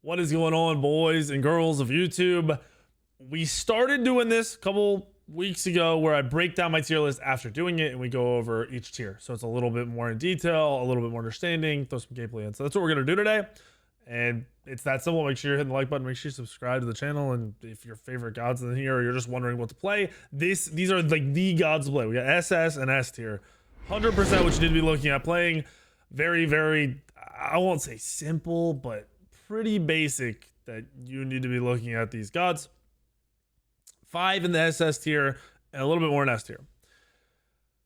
What is going on, boys and girls of YouTube? We started doing this a couple weeks ago where I break down my tier list after doing it and we go over each tier. So it's a little bit more in detail, a little bit more understanding, throw some gameplay in. So that's what we're going to do today. And it's that simple. Make sure you're hitting the like button. Make sure you subscribe to the channel. And if your favorite gods in here, or you're just wondering what to play, these are like the gods to play. We got SS and S tier. 100% what you need to be looking at playing. Very, very, I won't say simple, but pretty basic that you need to be looking at these gods. 5 in the SS tier and a little bit more in S tier.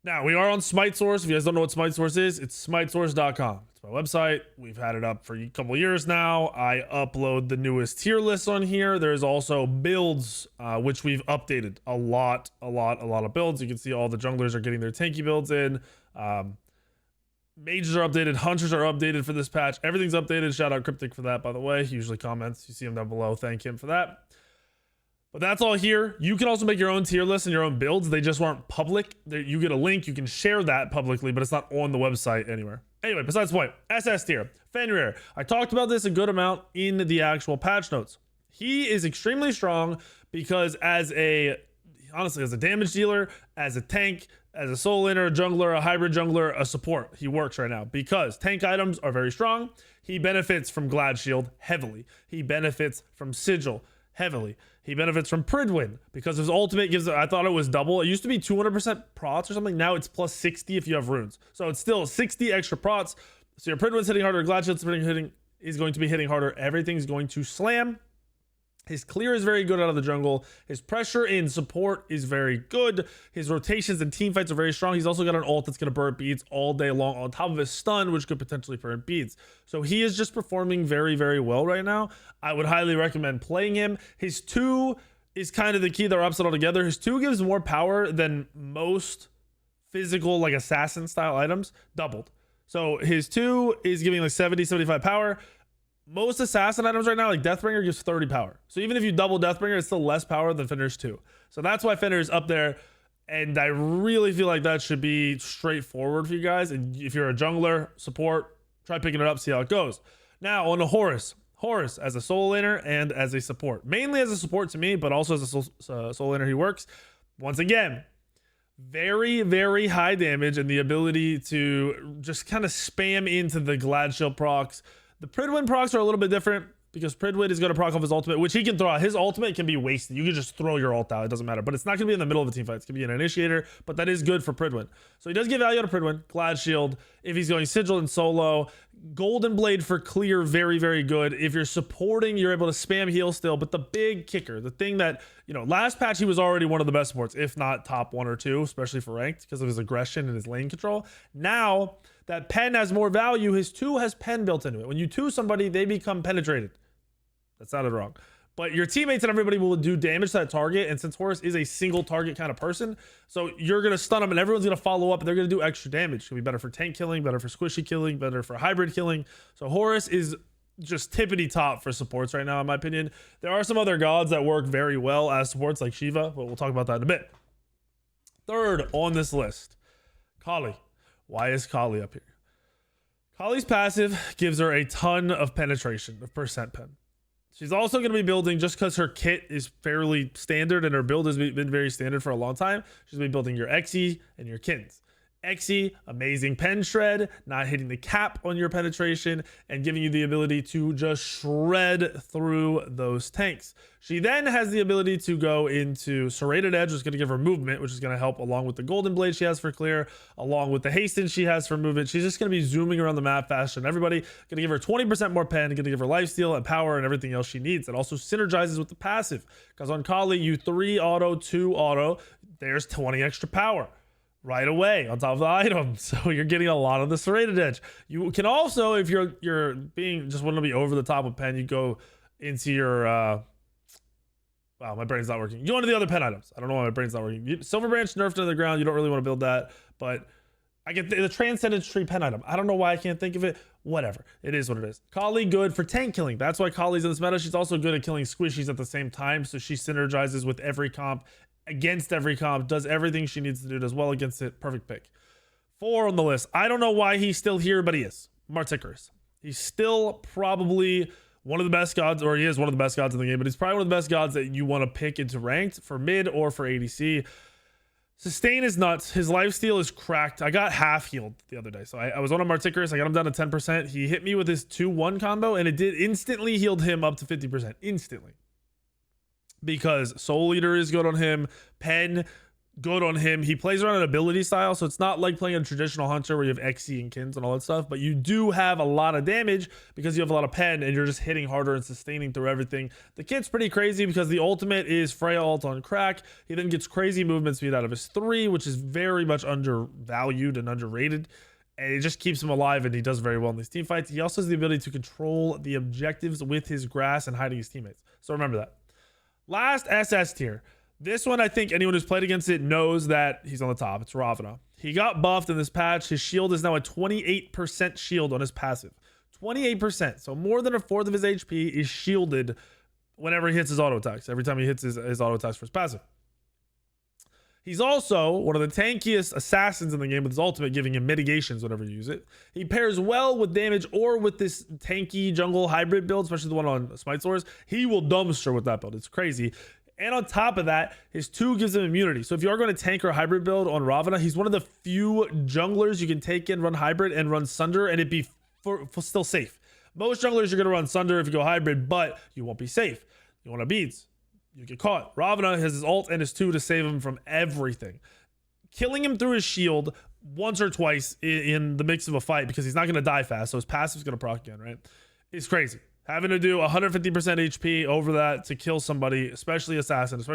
Now, we are on Smite Source. If you guys don't know what Smite Source is, it's smitesource.com. It's my website. We've had it up for a couple years now. I upload the newest tier lists on here. There's also builds, which we've updated a lot of builds. You can see all the junglers are getting their tanky builds in. Mages are updated. Hunters are updated for this patch. Everything's updated. Shout out Cryptic for that, by the way. He usually comments. You see him down below. Thank him for that. But that's all here. You can also make your own tier list and your own builds. They just aren't public. You get a link. You can share that publicly, but it's not on the website anywhere. Anyway, besides the point, SS tier. Fafnir. I talked about this a good amount in the actual patch notes. He is extremely strong because honestly, as a damage dealer, as a tank, as a soul inner, a jungler, a hybrid jungler, a support, he works right now because tank items are very strong. He benefits from Glad Shield heavily. He benefits from Sigil heavily. He benefits from Pridwin because his ultimate gives, I thought it was double. It used to be 200% prots or something. Now it's plus 60 if you have runes. So it's still 60 extra prots. So your Pridwin's hitting harder, Glad Shield's is going to be hitting harder. Everything's going to slam. His clear is very good out of the jungle. His pressure in support is very good. His rotations and team fights are very strong. He's also got an ult that's going to burn beads all day long on top of his stun, which could potentially burn beads. So he is just performing very, very well right now. I would highly recommend playing him. His 2 is kind of the key. They're upset altogether. His 2 gives more power than most physical, like assassin style items, doubled. So his 2 is giving like 70, 75 power. Most assassin items right now, like Deathbringer, gives 30 power. So even if you double Deathbringer, it's still less power than Fafnir's 2. So that's why Fafnir is up there. And I really feel like that should be straightforward for you guys. And if you're a jungler, support, try picking it up, see how it goes. Now on to Horus. Horus as a soul inner and as a support. Mainly as a support to me, but also as a soul inner he works. Once again, very, very high damage and the ability to just kind of spam into the Glad Shield procs. The Pridwin procs are a little bit different because Pridwin is going to proc off his ultimate, which he can throw out. His ultimate can be wasted. You can just throw your ult out. It doesn't matter. But it's not going to be in the middle of a team fight. It's going to be an initiator, but that is good for Pridwin. So he does give value out of Pridwin. Glad Shield. If he's going Sigil and solo. Golden Blade for clear. Very, very good. If you're supporting, you're able to spam heal still. But the big kicker, the thing that, last patch he was already one of the best supports, if not top 1 or 2, especially for ranked because of his aggression and his lane control. Now that pen has more value, his 2 has pen built into it. When you 2 somebody, they become penetrated. That sounded wrong. But your teammates and everybody will do damage to that target. And since Horus is a single target kind of person, so you're going to stun them and everyone's going to follow up and they're going to do extra damage. It's going to be better for tank killing, better for squishy killing, better for hybrid killing. So Horus is just tippity top for supports right now, in my opinion. There are some other gods that work very well as supports like Shiva, but we'll talk about that in a bit. Third on this list, Kali. Why is Kali up here? Kali's passive gives her a ton of penetration, of percent pen. She's also going to be building, just because her kit is fairly standard and her build has been very standard for a long time, she's going to be building your Xe and your Kins. Xe, amazing pen shred, not hitting the cap on your penetration and giving you the ability to just shred through those tanks. She then has the ability to go into Serrated Edge, which is going to give her movement, which is going to help along with the Golden Blade she has for clear, along with the Hasten she has for movement. She's just going to be zooming around the map faster than everybody. Going to give her 20% more pen, going to give her lifesteal and power and everything else she needs. It also synergizes with the passive because on Kali, you 3 auto, 2 auto, there's 20 extra power right away on top of the item. So you're getting a lot of the Serrated Edge. You can also, if you're being just want to be over the top of pen, you go into your wow, my brain's not working. You go into the other pen items. I don't know why my brain's not working. Silver Branch nerfed into the ground. You don't really want to build that, but I get the Transcendence Tree pen item. I don't know why I can't think of it. Whatever. It is what it is. Kali good for tank killing. That's why Kali's in this meta. She's also good at killing squishies at the same time. So she synergizes with every comp, against every comp, does everything she needs to do, does well against it. Perfect pick. 4 on the list. I don't know why he's still here, but he is. Martichoras. He's still probably one of the best gods, or he is one of the best gods in the game, but he's probably one of the best gods that you want to pick into ranked for mid or for ADC. Sustain is nuts. His lifesteal is cracked. I got half healed the other day. So I was on a Martichoras. I got him down to 10%. He hit me with his 2-1 combo, and it did instantly healed him up to 50%. Instantly. Because Soul Eater is good on him. Pen, good on him. He plays around an ability style, so it's not like playing a traditional hunter where you have XC and Kins and all that stuff, but you do have a lot of damage because you have a lot of pen and you're just hitting harder and sustaining through everything. The kit's pretty crazy because the ultimate is Freya ult on crack. He then gets crazy movement speed out of his 3, which is very much undervalued and underrated, and it just keeps him alive, and he does very well in these team fights. He also has the ability to control the objectives with his grass and hiding his teammates, so remember that. Last SS tier. This one, I think anyone who's played against it knows that he's on the top. It's Ravana. He got buffed in this patch. His shield is now a 28% shield on his passive. 28%. So more than a fourth of his HP is shielded whenever he hits his auto attacks. Every time he hits his auto attacks for his passive. He's also one of the tankiest assassins in the game with his ultimate, giving him mitigations whenever you use it. He pairs well with damage or with this tanky jungle hybrid build, especially the one on Smite Source. He will dumpster with that build. It's crazy. And on top of that, his 2 gives him immunity. So if you are going to tank or hybrid build on Ravana, he's one of the few junglers you can take in, run hybrid, and run Sunder, and it'd be still safe. Most junglers you're going to run Sunder if you go hybrid, but you won't be safe. You want to beads. You get caught. Ravana has his ult and his 2 to save him from everything. Killing him through his shield once or twice in the mix of a fight, because he's not going to die fast, so his passive's going to proc again, right? It's crazy. Having to do 150% HP over that to kill somebody, especially assassin if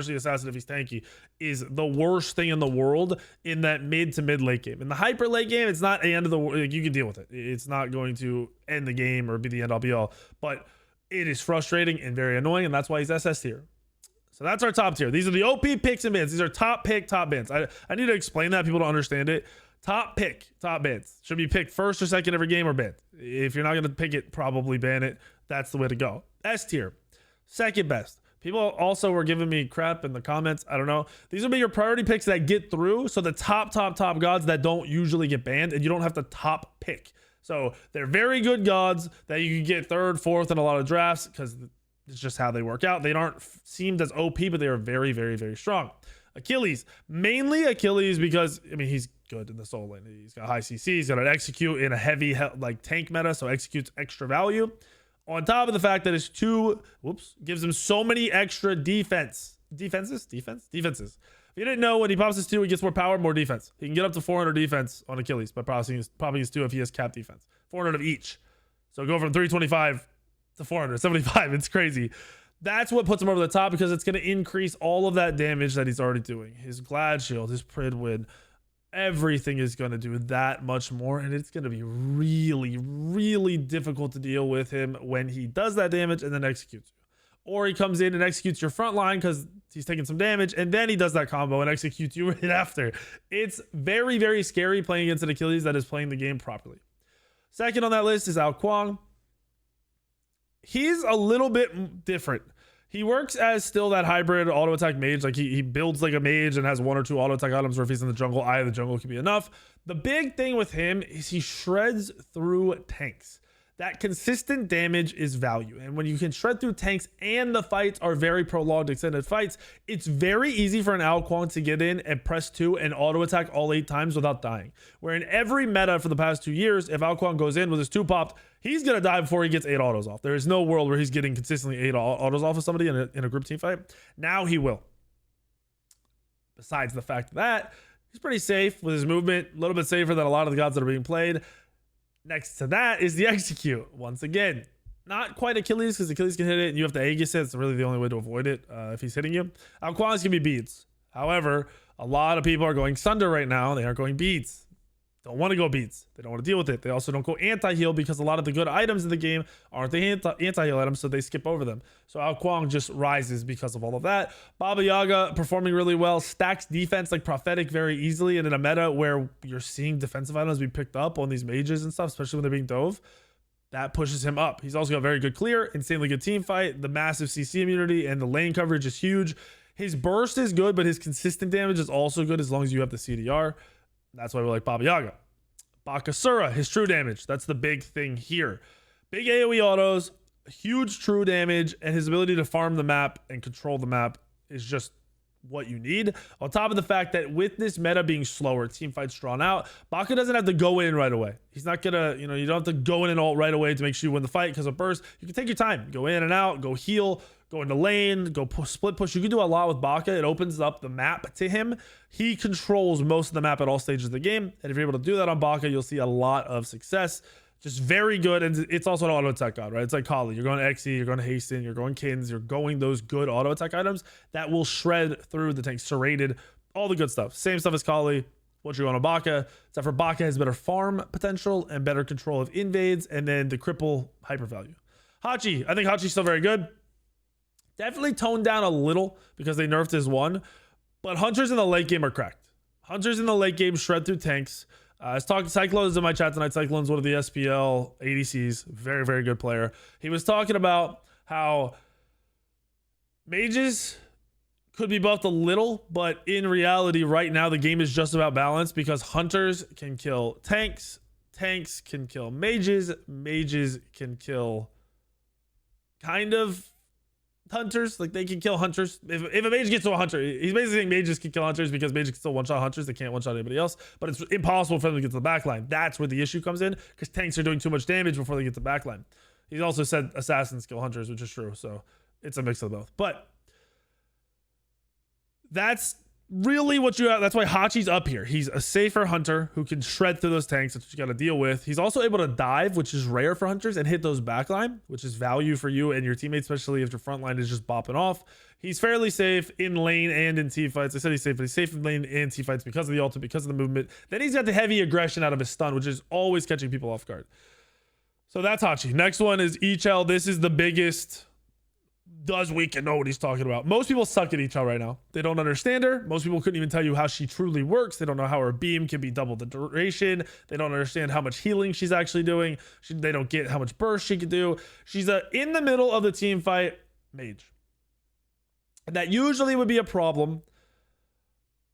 he's tanky, is the worst thing in the world in that mid to mid late game. In the hyper late game, it's not the end of the world. You can deal with it. It's not going to end the game or be the end all be all, but it is frustrating and very annoying, and that's why he's SS tier. So that's our top tier. These are the OP picks and bans. These are top pick, top bans. I need to explain that. People don't understand it. Top pick, top bans. Should be picked first or second every game or banned. If you're not going to pick it, probably ban it. That's the way to go. S tier, second best. People also were giving me crap in the comments. I don't know. These will be your priority picks that get through. So the top gods that don't usually get banned, and you don't have to top pick. So they're very good gods that you can get third, fourth in a lot of drafts because it's just how they work out. They aren't seemed as OP, but they are very, very, very strong. Achilles, mainly Achilles because, I mean, he's good in the soul lane. He's got high CC. He's got an execute in a heavy like tank meta, so execute's extra value. On top of the fact that his 2, gives him so many extra defenses. If you didn't know, when he pops his 2, he gets more power, more defense. He can get up to 400 defense on Achilles, but probably his 2 if he has cap defense. 400 of each. So go from 325 to 475. It's crazy. That's what puts him over the top because it's going to increase all of that damage that he's already doing. His Glad Shield, his Pridwin, everything is going to do that much more, and it's going to be really, really difficult to deal with him when he does that damage and then executes you. Or he comes in and executes your front line because he's taking some damage, and then he does that combo and executes you right after. It's very, very scary playing against an Achilles that is playing the game properly. Second on that list is Kuang. He's a little bit different. He works as still that hybrid auto attack mage. Like he builds like a mage and has 1 or 2 auto attack items, or if he's in the jungle, Eye of the Jungle can be enough. The big thing with him is he shreds through tanks. That consistent damage is value. And when you can shred through tanks and the fights are very prolonged, extended fights, it's very easy for an Kuang to get in and press 2 and auto attack all 8 times without dying. Where in every meta for the past 2 years, if Kuang goes in with his 2 popped, he's going to die before he gets 8 autos off. There is no world where he's getting consistently 8 autos off of somebody in a group team fight. Now he will. Besides the fact that he's pretty safe with his movement, a little bit safer than a lot of the gods that are being played. Next to that is the execute. Once again, not quite Achilles because Achilles can hit it and you have to Aegis it. It's really the only way to avoid it if he's hitting you. Kuang's can be beads. However, a lot of people are going Sunder right now. They aren't going beads. Don't want to go beats. They don't want to deal with it. They also don't go anti-heal because a lot of the good items in the game aren't the anti-heal items, so they skip over them. So Kuang just rises because of all of that. Baba Yaga performing really well, stacks defense like prophetic very easily, and in a meta where you're seeing defensive items be picked up on these mages and stuff, especially when they're being dove, that pushes him up. He's also got very good clear, insanely good team fight, the massive CC immunity, and the lane coverage is huge. His burst is good, but his consistent damage is also good as long as you have the CDR. That's why we like Baba Yaga. Bakasura, his true damage. That's the big thing here. Big AoE autos, huge true damage, and his ability to farm the map and control the map is just what you need. On top of the fact that with this meta being slower, team fights drawn out, Baka doesn't have to go in right away. He's not gonna, you don't have to go in and ult right away to make sure you win the fight because of burst. You can take your time, go in and out, go heal, go into lane, go split push. You can do a lot with Baka. It opens up the map to him. He controls most of the map at all stages of the game, and if you're able to do that on Baka, you'll see a lot of success. Just very good, and it's also an auto attack god, right? It's like Kali. You're going to Xe, you're going to Hasten, you're going Kins, you're going those good auto attack items that will shred through the tank. Serrated, all the good stuff. Same stuff as Kali. What you're going to Baka, except for Baka has better farm potential and better control of invades, and then the cripple hyper value. Hachi, I think Hachi's still very good. Definitely toned down a little because they nerfed his one, but Hunters in the late game are cracked. Hunters in the late game shred through tanks. I was talking Cyclone's in my chat tonight. Cyclone's one of the SPL ADCs. Very, very good player. He was talking about how mages could be buffed a little, but in reality, right now, the game is just about balance because hunters can kill tanks. Tanks can kill mages. Mages can kill kind of hunters. Like they can kill hunters. If a mage gets to a hunter, he's basically saying mages can kill hunters because mages can still one-shot hunters. They can't one-shot anybody else, but it's impossible for them to get to the backline. That's where the issue comes in because tanks are doing too much damage before they get to the backline. He's also said assassins kill hunters, which is true. So it's a mix of both, but that's really what you have. That's why Hachi's up here. He's a safer hunter who can shred through those tanks. That's what you got to deal with. He's also able to dive, which is rare for hunters, and hit those backline, which is value for you and your teammates, especially if your front line is just bopping off. He's fairly safe in lane and in team fights. I said he's safe, but he's safe in lane and team fights because of the ultimate, because of the movement. Then he's got the heavy aggression out of his stun, which is always catching people off guard. So that's Hachi. Next one is Echel. This is the biggest. Does Weekend know what he's talking about? Most people suck at Echel right now. They don't understand her. Most people couldn't even tell you how she truly works. They don't know how her beam can be double the duration. They don't understand how much healing she's actually doing. They don't get how much burst she can do. She's a in the middle of the team fight mage. And that usually would be a problem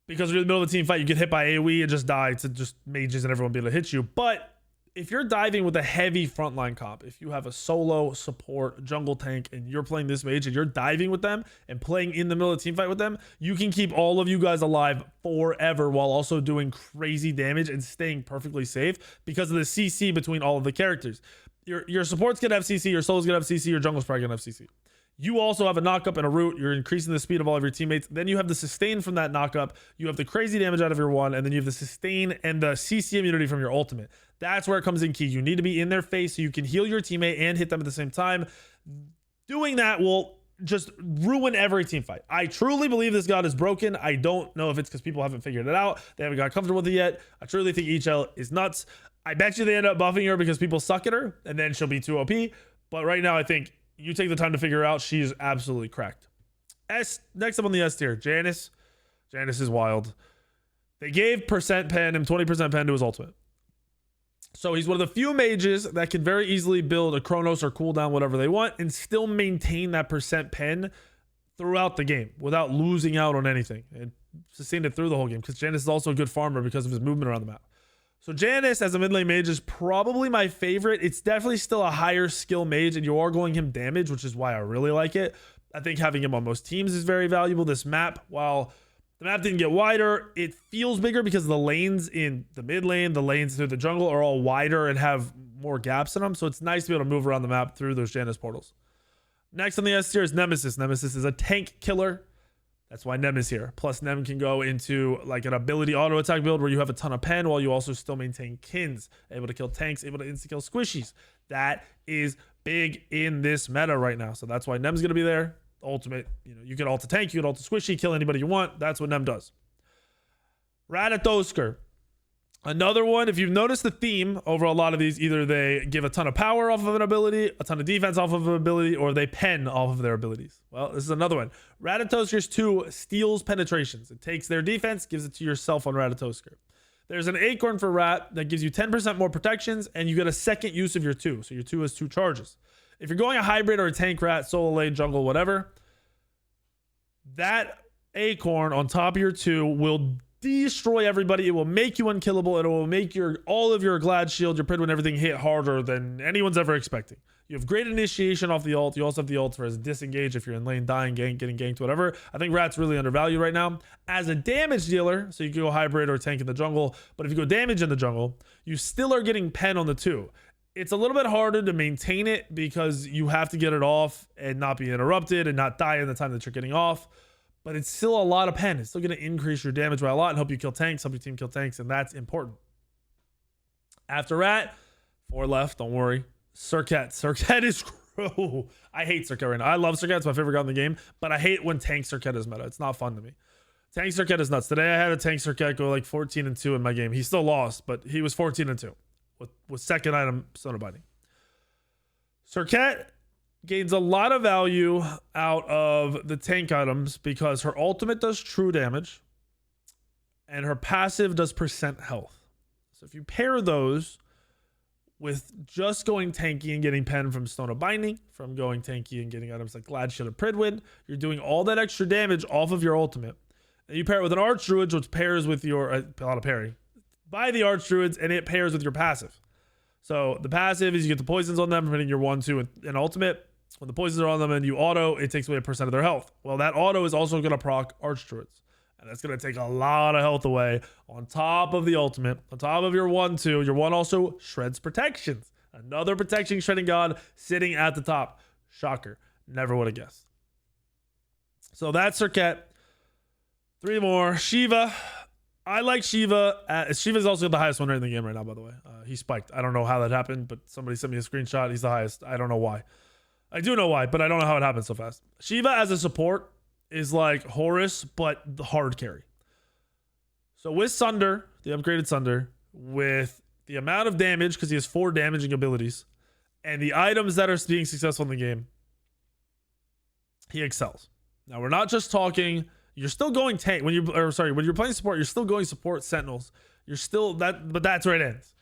because you're in the middle of the team fight. You get hit by AoE and just die to just mages and everyone be able to hit you. But if you're diving with a heavy frontline comp, if you have a solo support jungle tank and you're playing this mage and you're diving with them and playing in the middle of the team fight with them, you can keep all of you guys alive forever while also doing crazy damage and staying perfectly safe because of the CC between all of the characters. Your support's gonna have CC, your solo's gonna have CC, your jungle's probably gonna have CC. You also have a knockup and a root. You're increasing the speed of all of your teammates. Then you have the sustain from that knockup. You have the crazy damage out of your one, and then you have the sustain and the CC immunity from your ultimate. That's where it comes in key. You need to be in their face so you can heal your teammate and hit them at the same time. Doing that will just ruin every team fight. I truly believe this god is broken. I don't know if it's because people haven't figured it out. They haven't got comfortable with it yet. I truly think Echel is nuts. I bet you they end up buffing her because people suck at her, and then she'll be too OP. But right now, I think you take the time to figure out she's absolutely cracked. Next up on the S tier, Janus. Janus is wild. They gave percent pen him 20% pen to his ultimate. So he's one of the few mages that can very easily build a Chronos or cooldown, whatever they want, and still maintain that percent pen throughout the game without losing out on anything and sustain it through the whole game because Janus is also a good farmer because of his movement around the map. So Janus as a mid lane mage is probably my favorite. It's definitely still a higher skill mage and you are going him damage, which is why I really like it. I think having him on most teams is very valuable. This map, while the map didn't get wider, it feels bigger because the lanes in the mid lane, the lanes through the jungle are all wider and have more gaps in them. So it's nice to be able to move around the map through those Janus portals. Next on the S tier is Nemesis. Nemesis is a tank killer. That's why Nem is here. Plus Nem can go into like an ability auto attack build where you have a ton of pen while you also still maintain kins, able to kill tanks, able to insta kill squishies. That is big in this meta right now. So that's why Nem's going to be there. Ultimate, you can ult a tank, you can ult a squishy, kill anybody you want. That's what Nem does. Ratatoskr. Another one, if you've noticed the theme over a lot of these, either they give a ton of power off of an ability, a ton of defense off of an ability, or they pen off of their abilities. Well, this is another one. Ratatoskr's 2 steals penetrations. It takes their defense, gives it to yourself on Ratatoskr. There's an acorn for Rat that gives you 10% more protections, and you get a second use of your 2. So your 2 has 2 charges. If you're going a hybrid or a tank Rat, solo lane, jungle, whatever, that acorn on top of your 2 will destroy everybody. It will make you unkillable, and it will make all of your glad shield, your Pridwin, everything hit harder than anyone's ever expecting. You have great initiation off the ult. You also have the ult for his disengage if you're in lane, dying, gank, getting ganked, whatever. I think Rat's really undervalued right now. As a damage dealer, so you can go hybrid or tank in the jungle, but if you go damage in the jungle, you still are getting pen on the 2. It's a little bit harder to maintain it because you have to get it off and not be interrupted and not die in the time that you're getting off. But it's still a lot of pen. It's still going to increase your damage by a lot and help you kill tanks, help your team kill tanks, and that's important. After Rat, 4 left, don't worry. Serqet. Serqet is I hate Serqet right now. I love Serqet. It's my favorite god in the game, but I hate when tank Serqet is meta. It's not fun to me. Tank Serqet is nuts. Today I had a tank Serqet go like 14-2 in my game. He still lost, but he was 14-2 with second item Sonar Binding. Serqet gains a lot of value out of the tank items because her ultimate does true damage and her passive does percent health. So if you pair those with just going tanky and getting pen from Stone of Binding, from going tanky and getting items like Glad Shield of Pridwin, you're doing all that extra damage off of your ultimate. And you pair it with an Archdruid, which pairs with your, a lot of parry, by the Archdruids, and it pairs with your passive. So the passive is you get the poisons on them from hitting your 1-2 and ultimate. When the poisons are on them and you auto, it takes away 1% of their health. Well, that auto is also going to proc Archdruids. And that's going to take a lot of health away on top of the ultimate, on top of your 1-2. Your 1 also shreds protections. Another protection shredding god sitting at the top. Shocker. Never would have guessed. So that's Serqet. 3 more. Shiva. I like Shiva. Shiva's also the highest one rate in the game right now, by the way. He spiked. I don't know how that happened, but somebody sent me a screenshot. He's the highest. I don't know why. I do know why, but I don't know how it happened so fast. Shiva as a support is like Horus, but the hard carry. So with Sunder, the upgraded Sunder, with the amount of damage, because he has 4 damaging abilities, and the items that are being successful in the game, he excels. Now we're not just talking, you're still going tank when you're playing support, you're still going support sentinels. You're still that, but that's where it ends.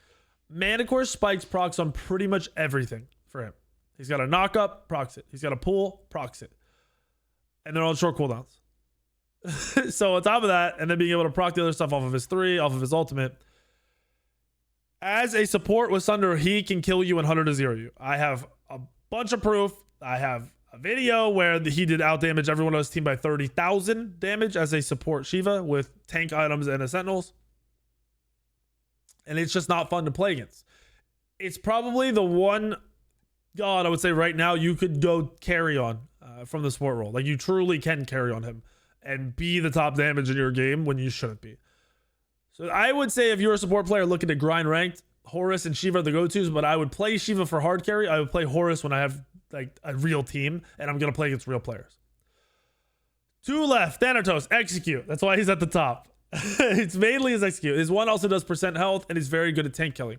Manicore spikes procs on pretty much everything for him. He's got a knock up, procs it. He's got a pull, procs it. And they're on short cooldowns. So on top of that, and then being able to proc the other stuff off of his 3, off of his ultimate. As a support with Sunder, he can kill you and 100 to 0 you. I have a bunch of proof. I have a video where he did out damage everyone on his team by 30,000 damage as a support Shiva with tank items and a sentinels. And it's just not fun to play against. It's probably the one god I would say right now you could go carry on from the support role. Like you truly can carry on him and be the top damage in your game when you shouldn't be. So I would say if you're a support player looking to grind ranked, Horus and Shiva are the go-tos, but I would play Shiva for hard carry. I would play Horus when I have like a real team and I'm going to play against real players. 2 left. Thanatos, execute. That's why he's at the top. It's mainly his execute. His 1 also does percent health and he's very good at tank killing.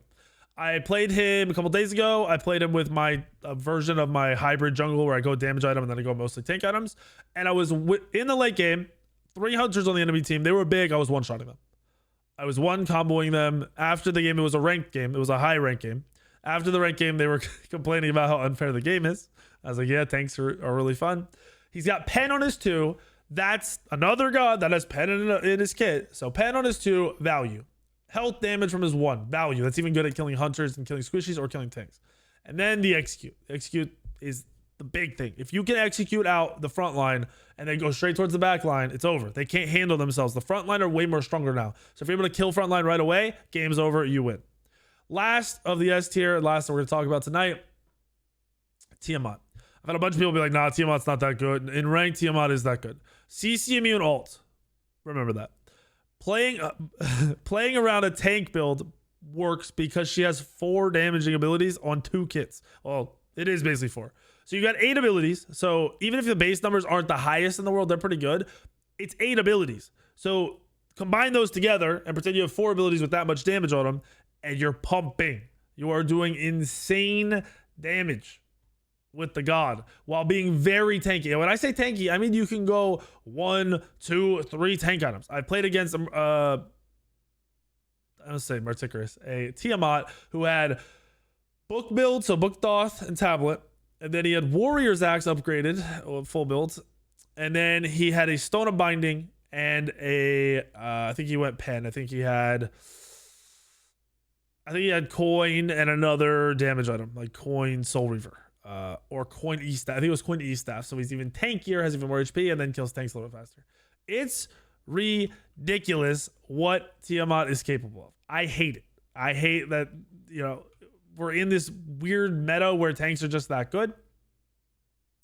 I played him a couple days ago. I played him with my version of my hybrid jungle where I go damage item and then I go mostly tank items. And I was in the late game, 3 hunters on the enemy team. They were big. I was one-shotting them. I was comboing them. After the game, it was a ranked game. It was a high rank game. After the ranked game, they were complaining about how unfair the game is. I was like, yeah, tanks are really fun. He's got pen on his 2. That's another god that has pen in his kit. So pen on his 2, value. Health damage from his 1, value. That's even good at killing hunters and killing squishies or killing tanks. And then the execute. The execute is the big thing. If you can execute out the front line and then go straight towards the back line, it's over. They can't handle themselves. The front line are way more stronger now. So if you're able to kill front line right away, game's over, you win. Last of the S tier, last that we're going to talk about tonight, Tiamat. I've had a bunch of people be like, nah, Tiamat's not that good. In rank, Tiamat is that good. CC immune ult. Remember that. Playing around a tank build works because she has 4 damaging abilities on 2 kits. Well, it is basically 4. So you got 8 abilities. So even if the base numbers aren't the highest in the world, they're pretty good. It's 8 abilities. So combine those together and pretend you have 4 abilities with that much damage on them, and you're pumping. You are doing insane damage with the god while being very tanky. And when I say tanky, I mean you can go 1, 2, 3 tank items. I played against I don't say Martichoras, a Tiamat who had book build, so book doth and tablet, and then he had warrior's axe upgraded, full build, and then he had a stone of binding and a I think he went pen. I think he had coin and another damage item like coin soul reaver. or coin E staff. I think it was coin E staff. So he's even tankier, has even more HP, and then kills tanks a little bit faster. It's ridiculous what Tiamat is capable of. I hate it. I hate that, you know, we're in this weird meta where tanks are just that good.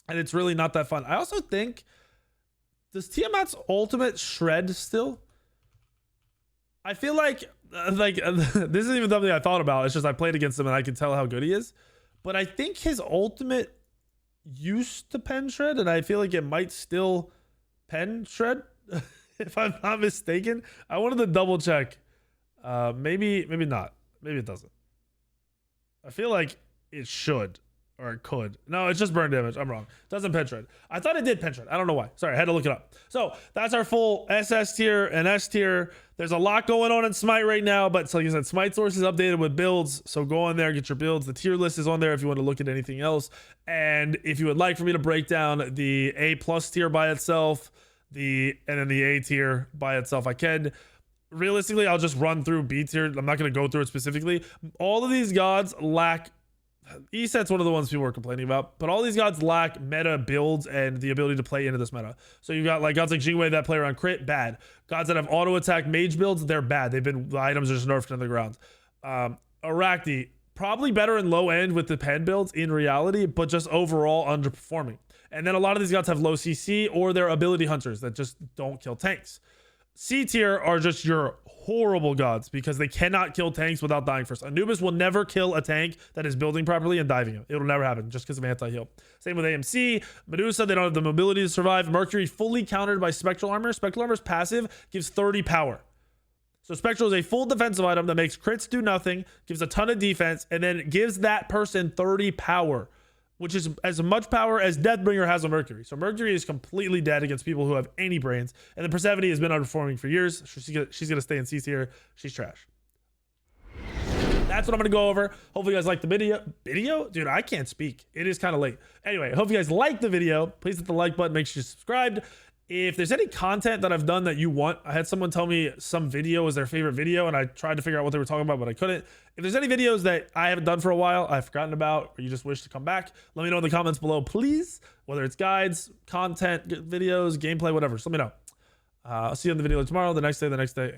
And it's really not that fun. I also think, does Tiamat's ultimate shred still? I feel like this isn't even something I thought about. It's just I played against him and I can tell how good he is. But I think his ultimate used to pen shred, and I feel like it might still pen shred, if I'm not mistaken. I wanted to double check. Maybe not. Maybe it doesn't. I feel like it should. Or it could. No, it's just burn damage. I'm wrong. It doesn't pen shred. I thought it did pen shred. I don't know why. Sorry, I had to look it up. So that's our full SS tier and S tier. There's a lot going on in Smite right now, but like I said, Smite Source is updated with builds. So go on there, get your builds. The tier list is on there if you want to look at anything else. And if you would like for me to break down the A+ tier by itself, and then the A tier by itself, I can. Realistically, I'll just run through B tier. I'm not going to go through it specifically. All of these gods lack. Eset's one of the ones people were complaining about, but all these gods lack meta builds and the ability to play into this meta. So you've got like gods like Jingwei that play around crit, bad. Gods that have auto attack mage builds, they're bad. The items are just nerfed into the ground. Arachne, probably better in low end with the pen builds in reality, but just overall underperforming. And then a lot of these gods have low CC or they're ability hunters that just don't kill tanks. C tier are just your horrible gods because they cannot kill tanks without dying first. Anubis will never kill a tank that is building properly and diving him. It'll never happen just because of anti-heal. Same with AMC. Medusa, they don't have the mobility to survive. Mercury, fully countered by Spectral Armor. Spectral Armor's passive gives 30 power. So Spectral is a full defensive item that makes crits do nothing, gives a ton of defense, and then gives that person 30 power, which is as much power as Deathbringer has on Mercury. So Mercury is completely dead against people who have any brains. And then Persephone has been underperforming for years. She's going to stay in C tier. She's trash. That's what I'm going to go over. Hopefully you guys like the video. Dude, I can't speak. It is kind of late. Anyway, hope you guys like the video. Please hit the like button. Make sure you're subscribed. If there's any content that I've done that you want, I had someone tell me some video was their favorite video and I tried to figure out what they were talking about, but I couldn't. If there's any videos that I haven't done for a while, I've forgotten about, or you just wish to come back, let me know in the comments below, please. Whether it's guides, content, videos, gameplay, whatever, just let me know. I'll see you in the video tomorrow, the next day, and the next day.